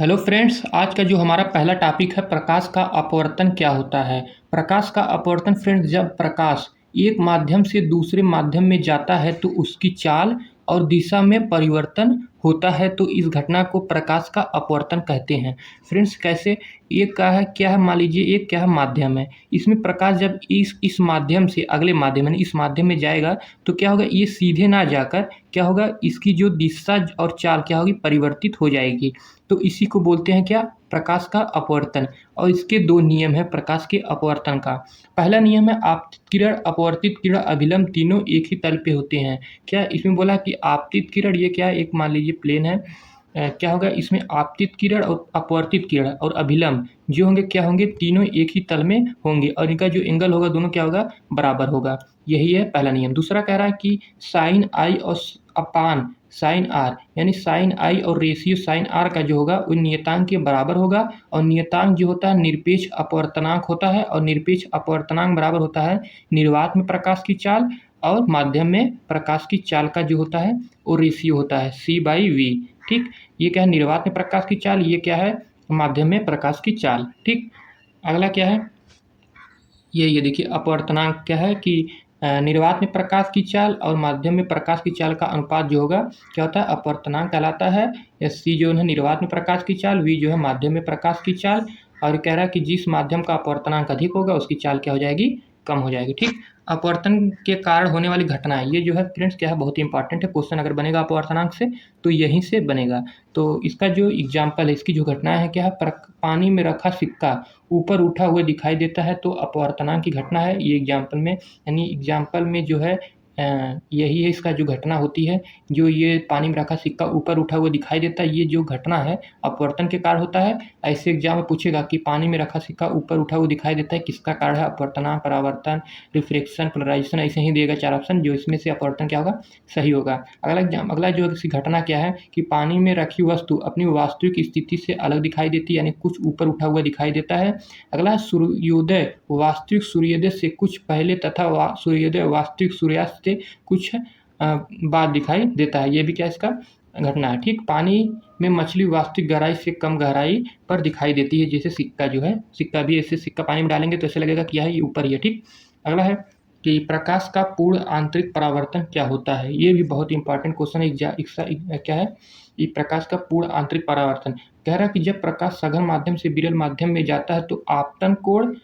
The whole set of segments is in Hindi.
हेलो फ्रेंड्स, आज का जो हमारा पहला टॉपिक है प्रकाश का अपवर्तन क्या होता है। प्रकाश का अपवर्तन फ्रेंड्स, जब प्रकाश एक माध्यम से दूसरे माध्यम में जाता है तो उसकी चाल और दिशा में परिवर्तन होता है, तो इस घटना को प्रकाश का अपवर्तन कहते हैं। फ्रेंड्स कैसे, एक क्या है मान लीजिए, एक क्या है माध्यम है। इसमें प्रकाश जब इस माध्यम से अगले माध्यम यानी इस माध्यम में जाएगा तो क्या होगा, ये सीधे ना जाकर क्या होगा, इसकी जो दिशा और चाल क्या होगी, परिवर्तित हो जाएगी। तो इसी को बोलते हैं क्या, प्रकाश का अपवर्तन। और इसके दो नियम हैं प्रकाश के अपवर्तन का। पहला नियम है आपतित किरण, अपवर्तित किरण, अभिलंब, तीनों एक ही तल पे होते हैं। क्या इसमें बोला कि आपतित किरण, ये क्या है, एक मान लीजिए प्लेन है। क्या होगा इसमें, आपतित किरण और अपवर्तित किरण और अभिलंब जो होंगे क्या होंगे, तीनों एक ही तल में होंगे और इनका जो एंगल होगा दोनों क्या होगा, बराबर होगा। यही है पहला नियम। दूसरा कह रहा है कि साइन आई और अपान साइन आर, यानी साइन आई और रेशियो साइन आर का जो होगा वो नियतांक के बराबर होगा। और नियतांक जो होता है निरपेक्ष अपवर्तनांक होता है, और निरपेक्ष अपवर्तनांक बराबर होता है निर्वात में प्रकाश की चाल और माध्यम में प्रकाश की चाल का जो होता है वो रेशियो होता है C/V। ठीक, ये क्या है, निर्वात में प्रकाश की चाल, ये क्या है, माध्यम में प्रकाश की चाल। ठीक, अगला क्या है, ये देखिए अपवर्तनांक क्या है कि निर्वात में प्रकाश की चाल और माध्यम में प्रकाश की चाल का अनुपात जो होगा क्या होता है, अपवर्तनांक कहलाता है। या सी जो है निर्वात में प्रकाश की चाल, वी जो है माध्यम में प्रकाश की चाल। और कह रहा है कि जिस माध्यम का अपवर्तनांक अधिक होगा उसकी चाल क्या हो जाएगी, कम हो जाएगी। ठीक, अपवर्तन के कारण होने वाली घटनाएं, ये जो है फ्रेंड्स क्या है, बहुत ही इंपॉर्टेंट है। क्वेश्चन अगर बनेगा अपवर्तनांक से तो यहीं से बनेगा। तो इसका जो एग्जाम्पल है, इसकी जो घटना है क्या है, पानी में रखा सिक्का ऊपर उठा हुआ दिखाई देता है तो अपवर्तनांक की घटना है ये एग्जाम्पल में। यानी एग्जाम्पल में जो है यही है इसका जो घटना होती है, जो ये पानी में रखा सिक्का ऊपर उठा हुआ दिखाई देता है, ये जो घटना है अपवर्तन के कारण होता है। ऐसे एग्जाम में पूछेगा कि पानी में रखा सिक्का ऊपर उठा हुआ दिखाई देता है, किसका कारण है, अपवर्तनांक, परावर्तन, रिफ्लेक्शन, पोलराइजेशन, ऐसे ही देगा 4 ऑप्शन, जो इसमें से अपवर्तन क्या होगा, सही होगा। अगला जो किसी घटना क्या है कि पानी में रखी वस्तु अपनी वास्तविक स्थिति से अलग दिखाई देती है, यानी कुछ ऊपर उठा हुआ दिखाई देता है। अगला सूर्योदय वास्तविक सूर्योदय से कुछ पहले तथा सूर्योदय वास्तविक सूर्यास्त से कुछ बाद दिखाई देता है, ये भी क्या इसका घटना है। ठीक, पानी में मछली वास्तविक गहराई से कम गहराई पर दिखाई देती है, जैसे सिक्का जो है, सिक्का भी ऐसे, सिक्का पानी में डालेंगे तो ऐसे लगेगा कि यह है, ये ऊपर ही है। ठीक, अगला है कि प्रकाश का पूर्ण आंतरिक परावर्तन क्या होता है, ये भी बहुत इंपॉर्टेंट क्वेश्चन है। क्या है ये प्रकाश का पूर्ण आंतरिक परावर्तन, कह रहा है कि जब प्रकाश सघन माध्यम से विरल माध्यम में जाता है तो आपतन कोण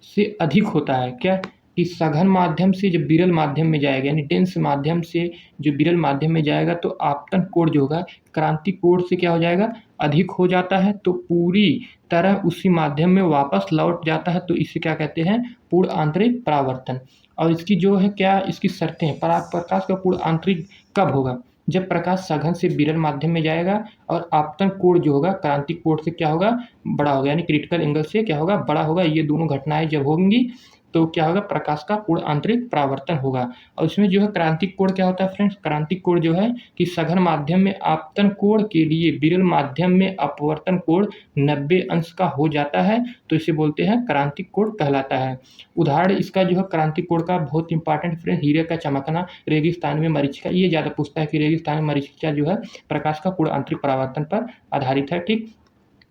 से अधिक होता है। क्या कि सघन माध्यम से जब विरल माध्यम में जाएगा, यानी डेंस माध्यम से जो विरल माध्यम में जाएगा तो आपतन कोण जो होगा क्रांति कोण से क्या हो जाएगा, अधिक हो जाता है, तो पूरी तरह उसी माध्यम में वापस लौट जाता है, तो इसे क्या कहते हैं, पूर्ण आंतरिक परावर्तन। और इसकी जो है क्या, इसकी शर्तें, प्रकाश का पूर्ण आंतरिक कब होगा, जब प्रकाश सघन से विरल माध्यम में जाएगा और आपतन कोण जो होगा क्रांतिक कोण से क्या होगा, बड़ा होगा, यानी क्रिटिकल एंगल से क्या होगा, बड़ा होगा। ये दोनों घटनाएं जब होंगी तो क्या होगा, प्रकाश का पूर्ण आंतरिक परावर्तन होगा। और इसमें जो है क्रांतिक कोण क्या होता है फ्रेंड्स, क्रांतिक कोण जो है कि सघन माध्यम में आपतन कोण के लिए विरल माध्यम में अपवर्तन कोण 90 अंश का हो जाता है, तो इसे बोलते हैं क्रांतिक कोण कहलाता है। उदाहरण इसका जो है क्रांतिक कोण का बहुत इंपॉर्टेंट फ्रेंड्स, हीरे का चमकना, रेगिस्तान में मरीचिका, ये ज़्यादा पूछता है कि रेगिस्तान में मरीचिका जो है प्रकाश का पूर्ण आंतरिक परावर्तन पर आधारित है। ठीक,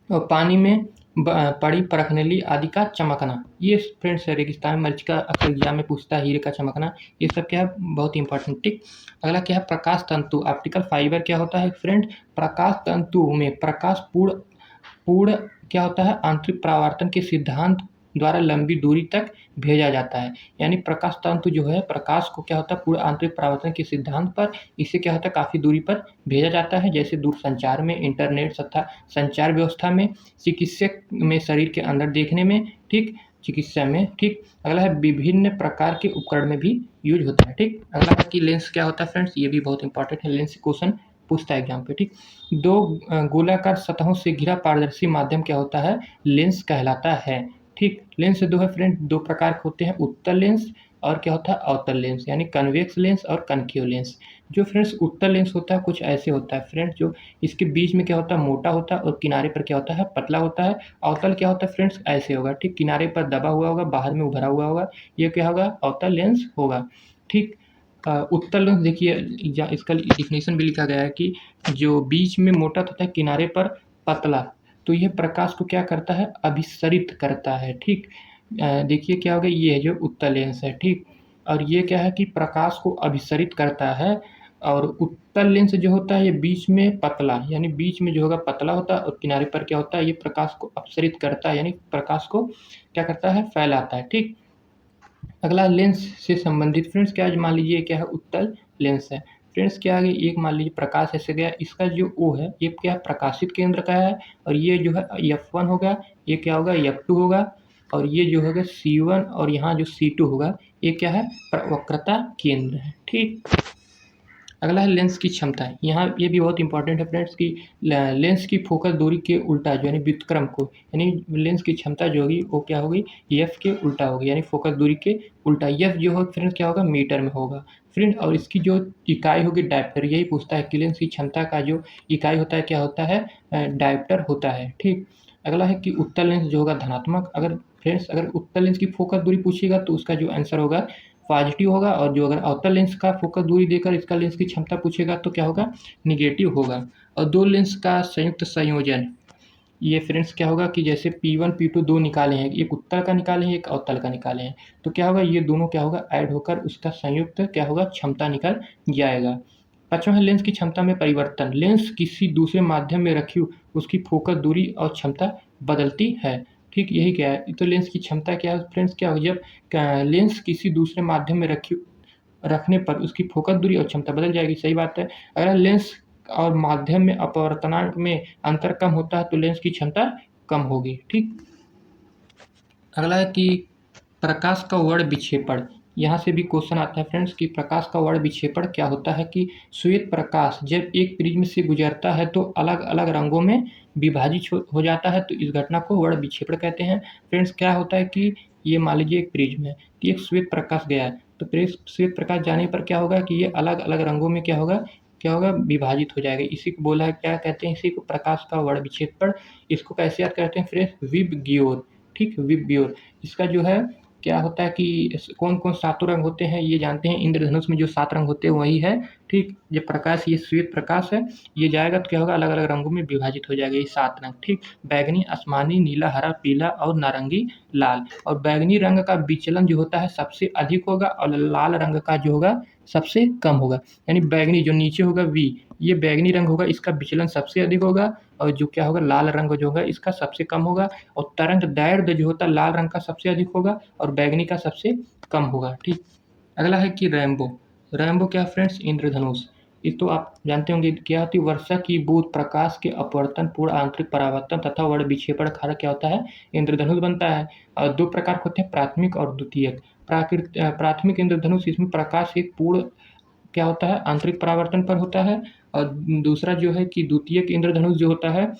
और पानी में पड़ी परखनेली आदि का चमकना, ये फ्रेंड्स रेगिस्तान में मरीचिका अक्सर एग्जाम में पूछता है, हीरे का चमकना, ये सब क्या है, बहुत इंपॉर्टेंट। ठीक, अगला क्या है, प्रकाश तंतु, ऑप्टिकल फाइबर क्या होता है फ्रेंड, प्रकाश तंतु में प्रकाश पूर्ण पूर्ण क्या होता है, आंतरिक परावर्तन के सिद्धांत द्वारा लंबी दूरी तक भेजा जाता है। यानी प्रकाश तंतु जो है प्रकाश को क्या होता है, पूर्ण आंतरिक परावर्तन के सिद्धांत पर इसे क्या होता है, काफ़ी दूरी पर भेजा जाता है, जैसे दूरसंचार में, इंटरनेट तथा संचार व्यवस्था में, चिकित्सक में शरीर के अंदर देखने में, ठीक, चिकित्सा में। ठीक, अगला है विभिन्न प्रकार के उपकरण में भी यूज होता है। ठीक, अगला है कि लेंस क्या होता है फ्रेंड्स, ये भी बहुत इंपॉर्टेंट है, लेंस क्वेश्चन पूछता है एग्जाम पे। ठीक, दो गोलाकार सतहों से घिरा पारदर्शी माध्यम क्या होता है, लेंस कहलाता है। ठीक, लेंस दो है फ्रेंड, दो प्रकार के होते हैं, उत्तल लेंस और क्या होता है, अवतल लेंस, यानी कन्वेक्स लेंस और कनकेव लेंस। जो फ्रेंड्स उत्तल लेंस होता है कुछ ऐसे होता है फ्रेंड्स, जो इसके बीच में क्या होता है, मोटा होता है और किनारे पर क्या होता है, पतला होता है। अवतल क्या होता है फ्रेंड्स, ऐसे होगा, ठीक, किनारे पर दबा हुआ होगा, बाहर में उभरा हुआ होगा, ये क्या होगा, अवतल लेंस होगा। ठीक, उत्तल लेंस देखिए इसका डिफिनेशन भी लिखा गया है कि जो बीच में मोटा तथा किनारे पर पतला, तो यह प्रकाश को क्या करता है, अभिसरित करता है। ठीक, देखिए क्या होगा, ये है जो उत्तल लेंस है। ठीक, और ये क्या है कि प्रकाश को अभिसरित करता है। और उत्तल लेंस जो होता है ये बीच में पतला, यानी बीच में जो होगा पतला होता है, और किनारे पर क्या होता है, ये प्रकाश को अपसरित करता है, यानी प्रकाश को क्या करता है, फैलाता है। ठीक, अगला लेंस से संबंधित फ्रेंड्स क्या है, मान लीजिए क्या है, उत्तल लेंस है। फ्रेंड्स क्या है, एक मान लीजिए प्रकाश ऐसे गया, इसका जो ओ है ये क्या है, प्रकाशित केंद्र का है, और ये जो है F1 होगा, ये क्या होगा, F2 होगा, और ये जो होगा C1, और यहाँ जो C2 होगा ये क्या है, वक्रता केंद्र है। ठीक, अगला है लेंस की क्षमता। यहाँ ये भी बहुत इंपॉर्टेंट है फ्रेंड्स कि लेंस की फोकस दूरी के उल्टा जो यानी व्युत्क्रम को, यानी लेंस की क्षमता जो होगी वो क्या होगी, एफ के उल्टा होगी, यानी फोकस दूरी के उल्टा। एफ जो होगा फ्रेंड्स क्या होगा, मीटर में होगा फ्रेंड, और इसकी जो इकाई होगी डायप्टर। यही पूछता है कि लेंस की क्षमता का जो इकाई होता है क्या होता है, डायप्टर होता है। ठीक, अगला है कि उत्तल लेंस जो होगा धनात्मक। अगर फ्रेंड्स अगर उत्तल लेंस की फोकस दूरी पूछेगा तो उसका जो आंसर होगा पॉजिटिव होगा, और जो अगर अवतल लेंस का फोकस दूरी देकर इसका लेंस की क्षमता पूछेगा तो क्या होगा, निगेटिव होगा। और दो लेंस का संयुक्त संयोजन, ये फ्रेंड्स क्या होगा कि जैसे P1 P2 दो निकाले हैं, एक उत्तल का निकाले हैं, एक अवतल का निकाले हैं, तो क्या होगा, ये दोनों क्या होगा, ऐड होकर उसका संयुक्त क्या होगा, क्षमता निकल जाएगा। पांचवा है लेंस की क्षमता में परिवर्तन। लेंस किसी दूसरे माध्यम में रखी उसकी फोकस दूरी और क्षमता बदलती है। ठीक, यही क्या है, तो लेंस की क्षमता क्या है फ्रेंड्स, क्या हो, जब लेंस किसी दूसरे माध्यम में रखने पर उसकी फोकस दूरी और क्षमता बदल जाएगी। सही बात है। अगर लेंस और माध्यम में अपवर्तनांक में अंतर कम होता है तो लेंस की क्षमता कम होगी। ठीक, अगला है कि प्रकाश का वर्ण विक्षेपण। यहाँ से भी क्वेश्चन आता है फ्रेंड्स कि प्रकाश का वर्ण विक्षेपण क्या होता है, कि श्वेत प्रकाश जब एक प्रिज्म से गुजरता है तो अलग अलग रंगों में विभाजित हो जाता है, तो इस घटना को वर्ण विक्षेपण कहते हैं। फ्रेंड्स क्या होता है कि ये मान लीजिए एक प्रिज्म है, कि एक श्वेत प्रकाश गया है, तो श्वेत प्रकाश जाने पर क्या होगा कि ये अलग अलग रंगों में क्या होगा, विभाजित हो जाएगा। इसी को बोला है, क्या कहते हैं, इसी को प्रकाश का वर्ण विक्षेपण। इसको कैसे याद करते हैं फ्रेंड्स, विबग्योर। ठीक, विबग्योर। इसका जो है क्या होता है कि कौन कौन सातों रंग होते हैं ये जानते हैं, इंद्रधनुष में जो 7 रंग होते हैं वही है। ठीक, ये प्रकाश, ये श्वेत प्रकाश है, ये जाएगा तो क्या होगा, अलग अलग रंगों में विभाजित हो जाएगा, ये 7 रंग। ठीक, बैगनी, आसमानी, नीला, हरा, पीला और नारंगी, लाल। और बैगनी रंग का विचलन जो होता है सबसे अधिक होगा, और लाल रंग का जो होगा सबसे कम होगा। यानी बैगनी जो नीचे होगा V, ये बैगनी रंग होगा, इसका विचलन सबसे अधिक होगा, और जो क्या होगा, लाल रंग जो होगा इसका सबसे कम होगा। और तरंग दैर्ध्य जो होता है लाल रंग का सबसे अधिक होगा, और बैगनी का सबसे कम होगा। ठीक, अगला है कि रैम्बो। रैम्बो क्या फ्रेंड्स, इंद्रधनुष। ये तो आप जानते होंगे क्या होती है, वर्षा की बूंद प्रकाश के अपवर्तन, पूर्ण आंतरिक परावर्तन तथा वर्ण विक्षेपण कारक क्या होता है, इंद्रधनुष बनता है। और दो प्रकार होते हैं, प्राथमिक और द्वितीयक। प्राथमिक इंद्रधनुष, इसमें प्रकाश एक पूर्ण क्या होता है, आंतरिक परावर्तन पर होता है। और दूसरा जो है कि द्वितीयक इंद्रधनुष जो होता है,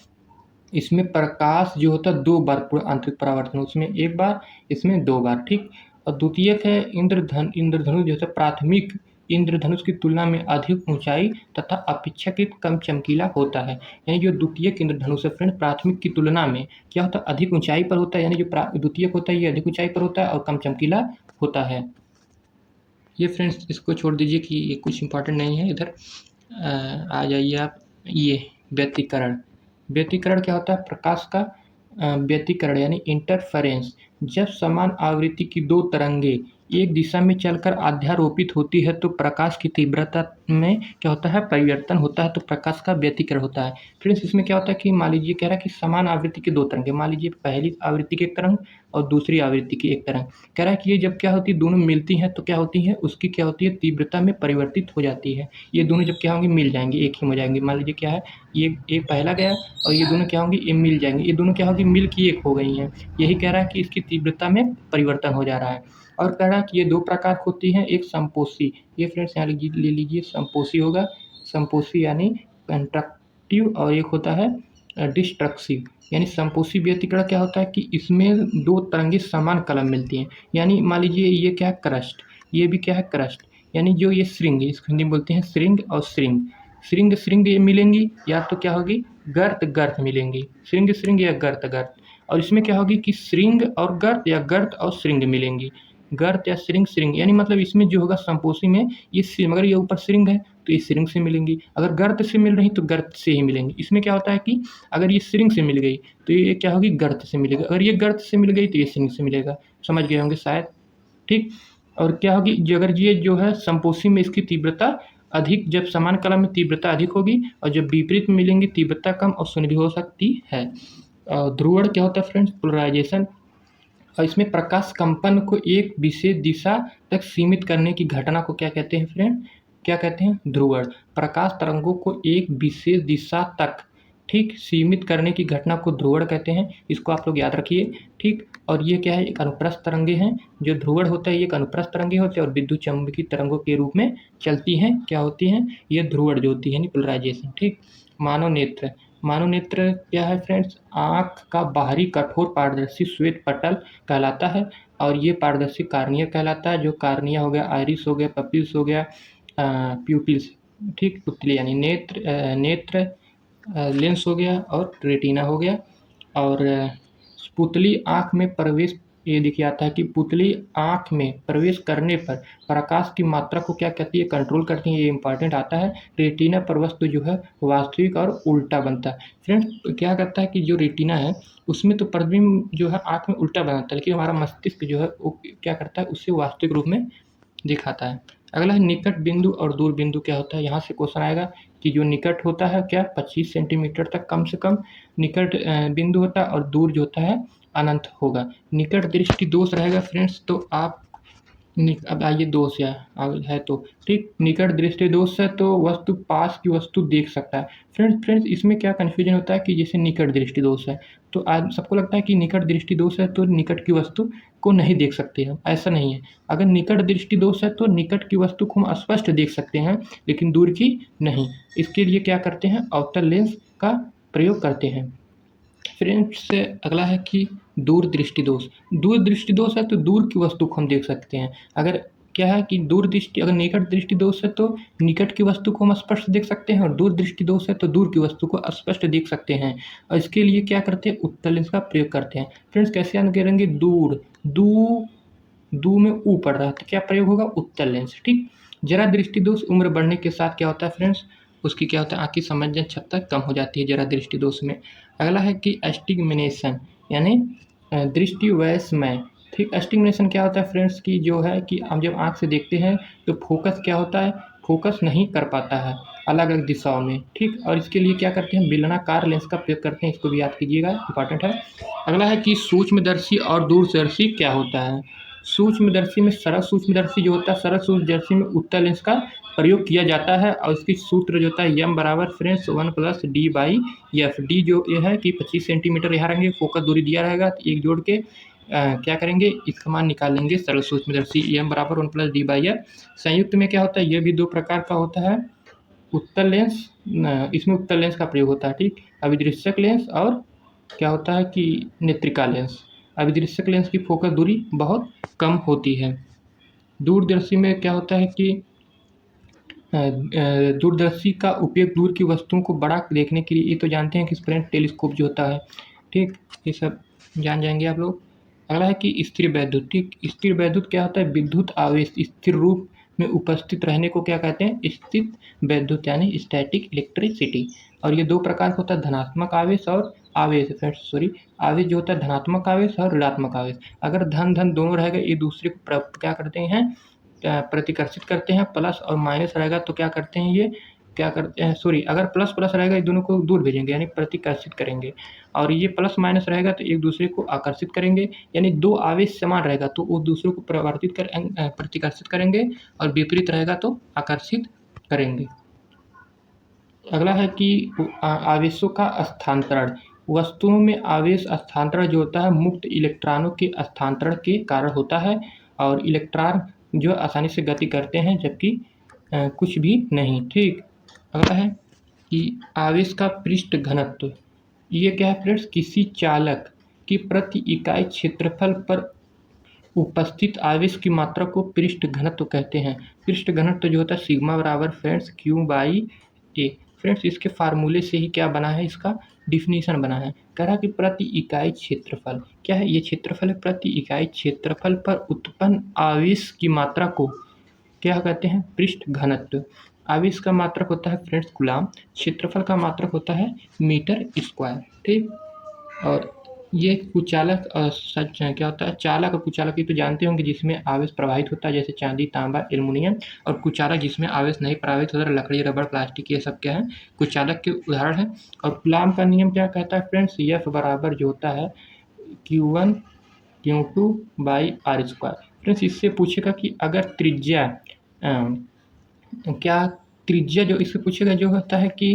इसमें प्रकाश जो होता है 2 बार पूर्ण आंतरिक परावर्तन, उसमें 1 बार, इसमें 2 बार। ठीक, और द्वितीयक है इंद्रधनुष जो है प्राथमिक इंद्रधनुष की तुलना में अधिक ऊंचाई तथा अपेक्षाकृत कम चमकीला होता है। यानी जो द्वितीयक इंद्रधनुष है फ्रेंड, प्राथमिक की तुलना में क्या होता है, अधिक ऊंचाई पर होता है, यानी जो द्वितीयक होता है ये अधिक ऊंचाई पर होता है और कम चमकीला होता है। ये फ्रेंड्स इसको छोड़ दीजिए कि ये कुछ इंपॉर्टेंट नहीं है। इधर आ जाइए आप, ये व्यतिकरण। व्यतिकरण क्या होता है, प्रकाश का व्यतिकरण यानी इंटरफेरेंस। जब समान आवृत्ति की दो तरंगे एक दिशा में चलकर अध्यारोपित होती है तो प्रकाश की तीव्रता में क्या होता है, परिवर्तन होता है, तो प्रकाश का व्यतिकरण होता है। फ्रेंड्स इसमें क्या होता है कि मान लीजिए कह रहा है कि समान आवृत्ति की दो तरंगे, मान लीजिए पहली आवृत्ति की एक तरंग और दूसरी आवृत्ति की एक तरंग, कह रहा है कि ये जब क्या होती है, दोनों मिलती हैं तो क्या होती है, उसकी क्या होती है, तीव्रता में परिवर्तित हो जाती है। ये दोनों जब क्या होंगी, मिल जाएंगे, एक ही हो जाएंगे। मान लीजिए क्या है, ये एक पहला गया और ये दोनों क्या होंगी, ये मिल जाएंगे, ये दोनों क्या होगी, मिल की एक हो गई हैं। यही कह रहा है कि इसकी तीव्रता में परिवर्तन हो जा रहा है। और कह रहा है कि ये दो प्रकार की होती हैं, एक संपोषी, ये फ्रेंड्स यहाँ ले लीजिए, संपोषी होगा, संपोषी यानी कंस्ट्रक्टिव, और एक होता है डिस्ट्रक्टिव। यानी संपोषी व्यतिकरण क्या होता है कि इसमें दो तरंगे समान कलम मिलती हैं। यानी मान लीजिए ये क्या है, क्रस्ट, ये भी क्या है, क्रस्ट। यानी जो ये श्रृंग, इसको हिंदी में बोलते हैं श्रृंग और श्रृंग। श्रृंग श्रृंग ये मिलेंगी, या तो क्या होगी, गर्त गर्त मिलेंगी, श्रृंग श्रृंग या गर्त गर्त। और इसमें क्या होगी कि श्रृंग और गर्त या गर्त और श्रृंग मिलेंगी। गर्त या श्रिंग यानी मतलब इसमें जो होगा संपोषी में ये अगर ये ऊपर श्रिंग है तो ये श्रिंग से मिलेंगी, अगर गर्त से मिल रही तो गर्त से ही मिलेंगी। इसमें क्या होता है कि अगर ये श्रिंग से मिल गई तो ये क्या होगी, गर्त से मिलेगा, अगर ये गर्त से मिल गई तो ये श्रिंग से मिलेगा। समझ गए होंगे शायद, ठीक। और क्या होगी, जो अगर ये जो है संपोषी में इसकी तीव्रता अधिक, जब समान कला में तीव्रता अधिक होगी, और जब विपरीत में मिलेंगी तीव्रता कम और शून्य भी हो सकती है। ध्रुवण क्या होता है फ्रेंड्स, पोलराइजेशन। और इसमें प्रकाश कंपन को एक विशेष दिशा तक सीमित करने की घटना को क्या कहते हैं फ्रेंड, क्या कहते हैं, ध्रुवण। प्रकाश तरंगों को एक विशेष दिशा तक, ठीक, सीमित करने की घटना को ध्रुवण कहते हैं। इसको आप लोग याद रखिए, ठीक। और ये क्या है, एक अनुप्रस्थ तरंगे हैं। जो ध्रुवण होता है ये एक अनुप्रस्थ तरंगे होते हैं और विद्युत चुम्बकीय तरंगों के रूप में चलती हैं। क्या होती हैं, ये ध्रुवण जो होती है, यानी पोलराइजेशन, ठीक। मानव नेत्र, मानव नेत्र क्या है फ्रेंड्स, आँख का बाहरी कठोर पारदर्शी श्वेत पटल कहलाता है। और ये पारदर्शी कार्निया कहलाता है। जो कार्निया हो गया, आइरिस हो गया, पपिल्स हो गया, प्यूपिल्स, ठीक, पुतली यानी नेत्र लेंस हो गया और रेटिना हो गया। और पुतली आँख में प्रवेश, ये देखिए आता है कि पुतली आँख में प्रवेश करने पर प्रकाश की मात्रा को क्या कहती है, कंट्रोल करती है। ये इंपॉर्टेंट आता है। रेटिना पर वस्तु जो है वास्तविक और उल्टा बनता है। फ्रेंड्स क्या करता है कि जो रेटिना है उसमें तो प्रतिबिंब जो है आँख में उल्टा बनाता है, लेकिन हमारा मस्तिष्क जो है वो क्या करता है, उससे वास्तविक रूप में दिखाता है। अगला है निकट बिंदु और दूर बिंदु क्या होता है। यहाँ से क्वेश्चन आएगा कि जो निकट होता है क्या 25 सेंटीमीटर तक कम से कम निकट बिंदु होता है, और दूर जो होता है अनंत होगा। निकट दृष्टि दोष रहेगा फ्रेंड्स, तो आप अब आइए दोष या है तो, ठीक, निकट दृष्टि दोष है तो वस्तु पास की वस्तु देख सकता है। फ्रेंड्स इसमें क्या कन्फ्यूजन होता है कि जैसे निकट दृष्टि दोष है तो आज सबको लगता है कि निकट दृष्टि दोष है तो निकट की वस्तु को नहीं देख सकते हम, ऐसा नहीं है। अगर निकट दृष्टि दोष है तो निकट की वस्तु को हम स्पष्ट देख सकते हैं लेकिन दूर की नहीं। इसके लिए क्या करते हैं, अवतल लेंस का प्रयोग करते हैं। फ्रेंड्स अगला है कि दूर दृष्टि दोष। दूर दृष्टि दोष है तो दूर की वस्तु को हम देख सकते हैं। अगर क्या है कि दूर दृष्टि, अगर निकट दृष्टि दोष है तो निकट की वस्तु को हम स्पष्ट देख सकते हैं, और दूर दृष्टि दोष है तो दूर की वस्तु को स्पष्ट देख सकते हैं। और इसके लिए क्या करते हैं, उत्तल लेंस का प्रयोग करते हैं। फ्रेंड्स कैसे याद करेंगे, दूर, दू में ऊ पड़ रहा है तो क्या प्रयोग होगा, उत्तल लेंस, ठीक। जरा दृष्टि दोष उम्र बढ़ने के साथ क्या होता है फ्रेंड्स, उसकी क्या होता है, आँख की समंजन क्षमता कम हो जाती है जरा दृष्टि दोष में। अगला है कि एस्टिग्मेनेशन यानी दृष्टि वैषम्य, ठीक। एस्टिग्मेनेशन क्या होता है फ्रेंड्स की जो है कि हम जब आँख से देखते हैं तो फोकस क्या होता है, फोकस नहीं कर पाता है अलग अलग दिशाओं में, ठीक। और इसके लिए क्या करते हैं, बेलनाकार लेंस का प्रयोग करते हैं। इसको भी याद कीजिएगा, इंपॉर्टेंट है। अगला है कि सूक्ष्मदर्शी और दूरदर्शी क्या होता है। सूक्ष्मदर्शी में सरल सूक्ष्मदर्शी जो होता है, सरल सूक्ष्मदर्शी में उत्तल लेंस का प्रयोग किया जाता है। और इसकी सूत्र जो होता है यम बराबर फ्रेंड्स 1+d/f। डी जो ये है कि 25 सेंटीमीटर यहाँ रहेंगे, फोकस दूरी दिया रहेगा तो एक जोड़ के क्या करेंगे, इसका मान निकाल लेंगे। सरल सूक्ष्मदर्शी यम बराबर 1+d/f। संयुक्त में क्या होता है, ये भी दो प्रकार का होता है, उत्तल लेंस, इसमें उत्तल लेंस का प्रयोग होता है, ठीक। अभिदृश्यक लेंस और क्या होता है कि नेत्रिका लेंस। अभिदृश्यक लेंस की फोकस दूरी बहुत कम होती है। दूरदर्शी में क्या होता है कि दूरदर्शी का उपयोग दूर की वस्तुओं को बड़ा देखने के लिए, ये तो जानते हैं कि फ्रेंड टेलीस्कोप जो होता है, ठीक, ये सब जान जाएंगे आप लोग। अगला है कि स्थिर वैद्युत, ठीक। स्थिर वैद्युत क्या होता है, विद्युत आवेश स्थिर रूप में उपस्थित रहने को क्या कहते हैं, स्थित वैद्युत यानी स्टैटिक इलेक्ट्रिसिटी। और ये दो प्रकार का होता है, धनात्मक आवेश और आवेश, आवेश जो होता है धनात्मक आवेश और ऋणात्मक आवेश। अगर धन धन दोनों रहेगा ये दूसरे को क्या करते हैं, प्रतिकर्षित करते हैं। प्लस और माइनस रहेगा तो क्या करते हैं, ये क्या करते हैं, अगर प्लस प्लस रहेगा ये दोनों को दूर भेजेंगे यानी प्रतिकर्षित करेंगे, और ये प्लस माइनस रहेगा तो एक दूसरे को आकर्षित करेंगे। यानी दो आवेश समान रहेगा तो वो दूसरे को प्रतिकर्षित करेंगे, और विपरीत रहेगा तो आकर्षित करेंगे। अगला है कि आवेशों का स्थानांतरण। वस्तुओं में आवेश स्थानांतरण जो होता है मुक्त इलेक्ट्रॉनों के स्थानांतरण के कारण होता है, और इलेक्ट्रॉन जो आसानी से गति करते हैं जबकि कुछ भी नहीं, ठीक। अगला है कि आवेश का पृष्ठ घनत्व। ये क्या है फ्रेंड्स, किसी चालक की प्रति इकाई क्षेत्रफल पर उपस्थित आवेश की मात्रा को पृष्ठ घनत्व कहते हैं। पृष्ठ घनत्व जो होता है सिग्मा बराबर फ्रेंड्स Q/A। फ्रेंड्स इसके फार्मूले से ही क्या बना है, इसका डिफिनीशन बना है, कह रहा कि प्रति इकाई क्षेत्रफल, क्या है ये क्षेत्रफल है, प्रति इकाई क्षेत्रफल पर उत्पन्न आवेश की मात्रा को क्या कहते हैं, पृष्ठ घनत्व। आवेश का मात्रक होता है फ्रेंड्स कूलाम, क्षेत्रफल का मात्रक होता है मीटर स्क्वायर। ठीक, और ये कुचालक सच क्या होता है, चालक और कुचालक ये तो जानते होंगे, जिसमें आवेश प्रवाहित होता है जैसे चांदी, तांबा, एल्युमिनियम, और कुचालक जिसमें आवेश नहीं प्रवाहित होता, लकड़ी, रबड़, प्लास्टिक, ये सब क्या है, कुचालक के उदाहरण है। और कूलाम का नियम क्या कहता है फ्रेंड्स, एफ बराबर जो होता है Q1 Q2 by r square. Friends इससे पूछेगा कि अगर त्रिज्या क्या त्रिज्या जो इससे पूछेगा जो होता है कि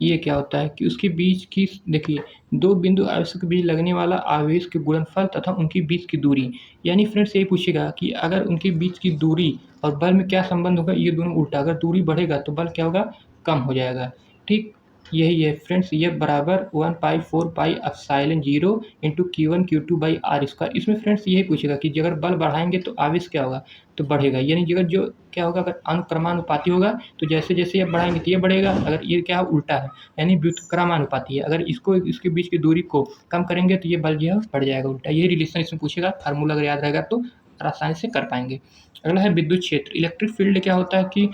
ये क्या होता है कि उसके बीच की, देखिए दो बिंदु आवेश के बीच लगने वाला आवेश के गुणनफल तथा उनके बीच की दूरी, यानी फ्रेंड्स यही पूछेगा कि अगर उनके बीच की दूरी और बल में क्या संबंध होगा, ये दोनों उल्टा, अगर दूरी बढ़ेगा तो बल क्या होगा, कम हो जाएगा। ठीक, यही है फ्रेंड्स, ये बराबर 1/4 pi epsilon 0 into Q1 Q2 by r square. इसमें फ्रेंड्स यही पूछेगा कि अगर बल बढ़ाएंगे तो आवेश क्या होगा, तो बढ़ेगा, यानी अगर जो क्या होगा, अगर अनुक्रमानुपाती होगा तो जैसे जैसे ये बढ़ाएंगे तो ये बढ़ेगा, अगर ये क्या उल्टा है यानी व्युत्क्रमानुपाती है, अगर इसको इसके बीच की दूरी को कम करेंगे तो ये बल जो है बढ़ जाएगा उल्टा। यही रिलेशन इसमें पूछेगा, फार्मूला अगर याद रहेगा तो आसानी से कर पाएंगे। अगला है विद्युत क्षेत्र। इलेक्ट्रिक फील्ड क्या होता है कि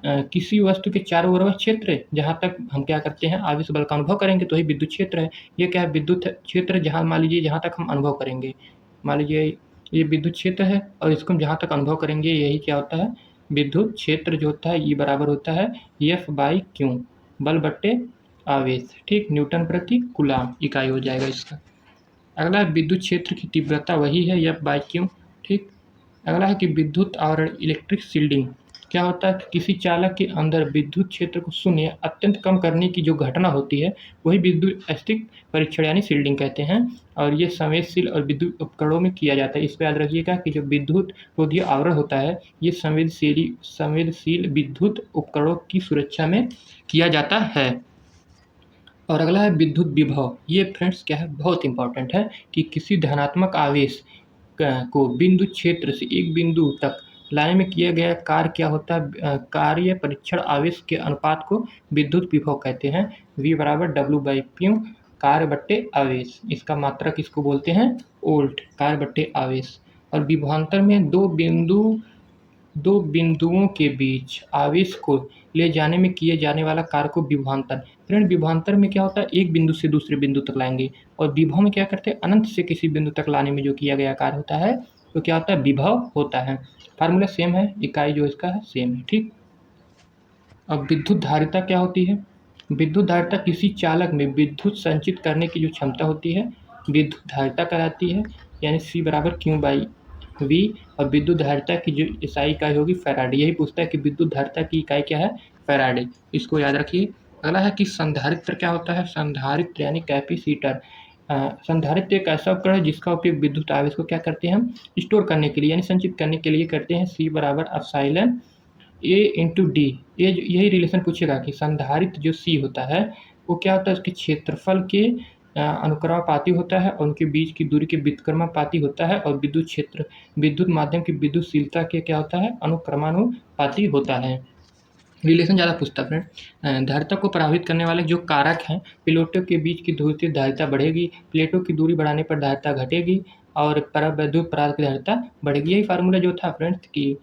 किसी वस्तु के चारों ओर वह क्षेत्र जहाँ तक हम क्या करते हैं, आवेश बल का अनुभव करेंगे तो ही विद्युत क्षेत्र है। ये क्या है, विद्युत क्षेत्र, जहाँ मान लीजिए जहाँ तक हम अनुभव करेंगे, मान लीजिए ये विद्युत क्षेत्र है और इसको हम जहाँ तक अनुभव करेंगे यही क्या होता है, विद्युत क्षेत्र जो होता है, ये बराबर होता है F/Q, बल बट्टे आवेश। ठीक, न्यूटन प्रति कूलाम इकाई हो जाएगा इसका। अगला है विद्युत क्षेत्र की तीव्रता, वही है F/Q। ठीक, अगला है कि विद्युत आवरण, इलेक्ट्रिक शील्डिंग, क्या होता है कि किसी चालक के अंदर विद्युत क्षेत्र को शून्य अत्यंत कम करने की जो घटना होती है वही विद्युत स्थिक परीक्षण यानी शील्डिंग कहते हैं, और ये संवेदनशील और विद्युत उपकरणों में किया जाता है। इस पर याद रखिएगा कि जो विद्युत रोधीय आवरण होता है ये संवेदनशील विद्युत उपकरणों की सुरक्षा में किया जाता है। और अगला है विद्युत विभव। ये फ्रेंड्स क्या है, बहुत इंपॉर्टेंट है कि किसी धनात्मक आवेश को बिंदु क्षेत्र से एक बिंदु तक लाने में किया गया कार्य क्या होता है, कार्य परीक्षण आवेश के अनुपात को विद्युत विभव कहते हैं। V बराबर W/Q, कार्य बट्टे आवेश, इसका मात्रक इसको बोलते हैं वोल्ट, कार्य बट्टे आवेश। और विभवांतर में दो बिंदुओं के बीच आवेश को ले जाने में किए जाने वाला कार्य को विभवांतर। फ्रेंड विभवांतर में क्या होता है, एक बिंदु से दूसरे बिंदु तक लाएंगे, और विभव में क्या करते हैं, अनंत से किसी बिंदु तक लाने में जो किया गया कार्य होता है तो क्या होता है, विभव होता है। फार्मूला सेम है, इकाई जो इसका है सेम है। ठीक, अब विद्युत धारिता क्या होती है। विद्युत धारिता किसी चालक में विद्युत संचित करने की जो क्षमता होती है विद्युत धारिता कहलाती है, यानी C बराबर Q/V। और विद्युत धारिता की जो SI इकाई होगी फैराडे। यही पूछता है कि विद्युत धारिता की इकाई क्या है, फैराडे, इसको याद रखिए। अगला है कि संधारित्र क्या होता है। संधारित्र यानी कैपेसिटर। संधारित्र एक ऐसा उपकरण है जिसका उपयोग विद्युत आवेश को क्या करते हैं हम, स्टोर करने के लिए यानी संचित करने के लिए करते हैं। C बराबर एप्सिलॉन A इंटू डी। यही रिलेशन पूछेगा कि संधारित्र जो C होता है वो क्या होता है, उसके क्षेत्रफल के अनुक्रमानुपाती होता है और उनके बीच की दूरी के व्युत्क्रमानुपाती होता है, और विद्युत क्षेत्र विद्युत माध्यम की विद्युतशीलता के क्या होता है, अनुक्रमानुपाती होता है। रिलेशन ज़्यादा पूछता है फ्रेंड। धारिता को प्रभावित करने वाले जो कारक हैं, प्लेटों के बीच की दूरी धारिता बढ़ेगी, प्लेटों की दूरी बढ़ाने पर धारिता घटेगी, और परावैद्युत पदार्थ की धारिता बढ़ेगी। यही फार्मूला जो था फ्रेंड्स कि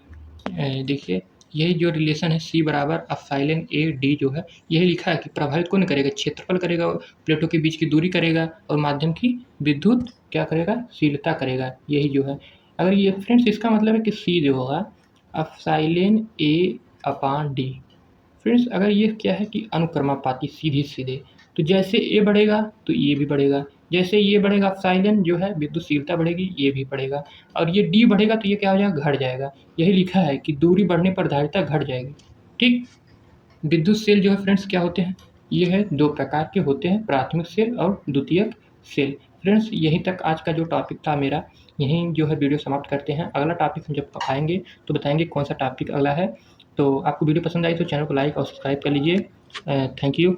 देखिए यही जो रिलेशन है C बराबर एप्सिलॉन A D जो है, यही लिखा है कि प्रभावित कौन करेगा, क्षेत्रफल करेगा, प्लेटों के बीच की दूरी करेगा, और माध्यम की विद्युत क्या करेगा, शीलता करेगा। यही जो है, अगर ये फ्रेंड्स इसका मतलब है कि C जो होगा एप्सिलॉन A/D। फ्रेंड्स अगर ये क्या है कि अनुक्रमानुपाती सीधे, तो जैसे A बढ़ेगा तो ये भी बढ़ेगा, जैसे ये बढ़ेगा एप्सिलॉन जो है विद्युतशीलता बढ़ेगी, ये भी बढ़ेगा, और ये D बढ़ेगा तो ये क्या हो जाएगा, घट जाएगा। यही लिखा है कि दूरी बढ़ने पर धारिता घट जाएगी। ठीक, विद्युत सेल जो है फ्रेंड्स क्या होते हैं, ये है दो प्रकार के होते हैं, प्राथमिक सेल और द्वितीयक सेल। फ्रेंड्स यहीं तक आज का जो टॉपिक था मेरा, यहीं जो है वीडियो समाप्त करते हैं। अगला टॉपिक हम जब आएंगे तो बताएंगे कौन सा टॉपिक अगला है। तो आपको वीडियो पसंद आई तो चैनल को लाइक और सब्सक्राइब कर लीजिए। Thank you.